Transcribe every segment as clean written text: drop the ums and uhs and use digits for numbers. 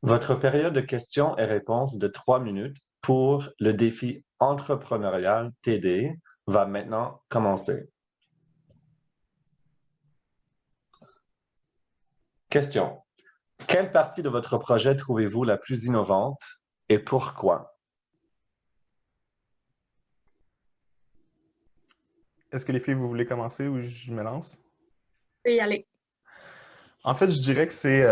Votre période de questions et réponses de 3 minutes pour le défi entrepreneurial TD va maintenant commencer. Question. Quelle partie de votre projet trouvez-vous la plus innovante et pourquoi? Est-ce que les filles, vous voulez commencer ou je me lance? peux y aller. En fait, je dirais que c'est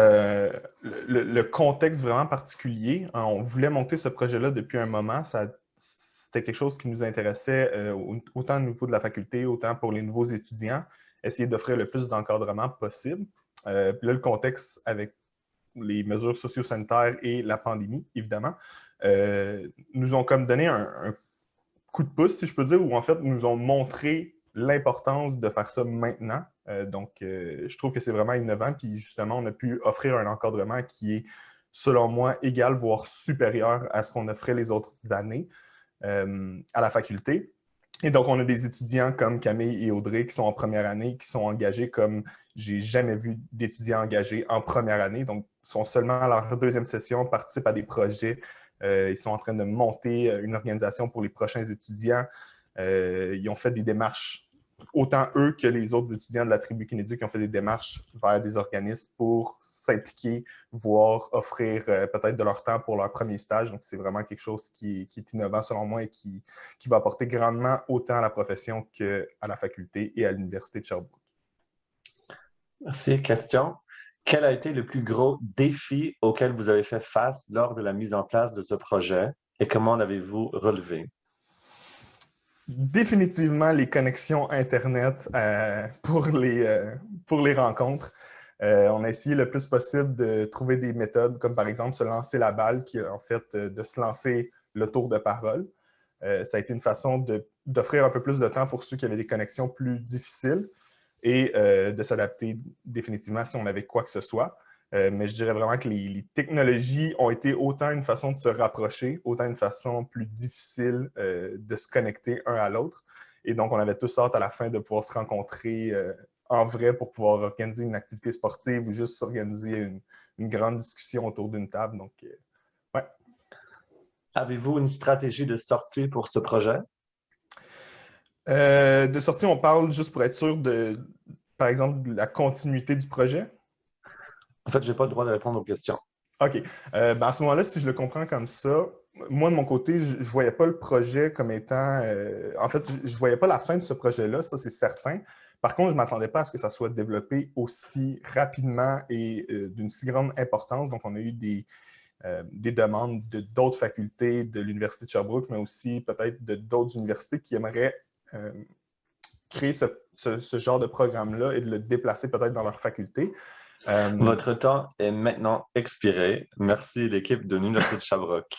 le contexte vraiment particulier. On voulait monter ce projet-là depuis un moment. C'était quelque chose qui nous intéressait autant au niveau de la faculté, autant pour les nouveaux étudiants, essayer d'offrir le plus d'encadrement possible. Puis là, le contexte avec les mesures socio-sanitaires et la pandémie, évidemment, nous ont comme donné un coup de pouce, si je peux dire, où en fait, nous ont montré l'importance de faire ça maintenant. Je trouve que c'est vraiment innovant. Puis justement, on a pu offrir un encadrement qui est, selon moi, égal, voire supérieur à ce qu'on offrait les autres années à la faculté. Et donc, on a des étudiants comme Camille et Audrey qui sont en première année, qui sont engagés comme j'ai jamais vu d'étudiants engagés en première année. Donc, ils sont seulement à leur deuxième session, participent à des projets. Ils sont en train de monter une organisation pour les prochains étudiants. Ils ont fait des démarches, autant eux que les autres étudiants de la tribu Kennedy qui ont fait des démarches vers des organismes pour s'impliquer, voire offrir peut-être de leur temps pour leur premier stage. Donc, c'est vraiment quelque chose qui est innovant selon moi et qui va apporter grandement autant à la profession qu'à la faculté et à l'Université de Sherbrooke. Merci. Question. Quel a été le plus gros défi auquel vous avez fait face lors de la mise en place de ce projet et comment l'avez-vous relevé? Définitivement les connexions Internet pour les rencontres. On a essayé le plus possible de trouver des méthodes, comme par exemple se lancer la balle, qui est en fait de se lancer le tour de parole. Ça a été une façon d'offrir un peu plus de temps pour ceux qui avaient des connexions plus difficiles et de s'adapter définitivement si on avait quoi que ce soit. Mais je dirais vraiment que les technologies ont été autant une façon de se rapprocher, autant une façon plus difficile de se connecter un à l'autre. Et donc, on avait tous hâte à la fin de pouvoir se rencontrer en vrai pour pouvoir organiser une activité sportive ou juste organiser une grande discussion autour d'une table. Donc, ouais. Avez-vous une stratégie de sortie pour ce projet? De sortie, on parle juste pour être sûr par exemple, de la continuité du projet. En fait, je n'ai pas le droit de répondre aux questions. OK. À ce moment-là, si je le comprends comme ça, moi, de mon côté, je ne voyais pas le projet comme étant... en fait, je ne voyais pas la fin de ce projet-là, ça, c'est certain. Par contre, je ne m'attendais pas à ce que ça soit développé aussi rapidement et d'une si grande importance. Donc, on a eu des demandes de d'autres facultés de l'Université de Sherbrooke, mais aussi peut-être de d'autres universités qui aimeraient créer ce genre de programme-là et de le déplacer peut-être dans leur faculté. Votre temps est maintenant expiré. Merci l'équipe de l'Université de Sherbrooke.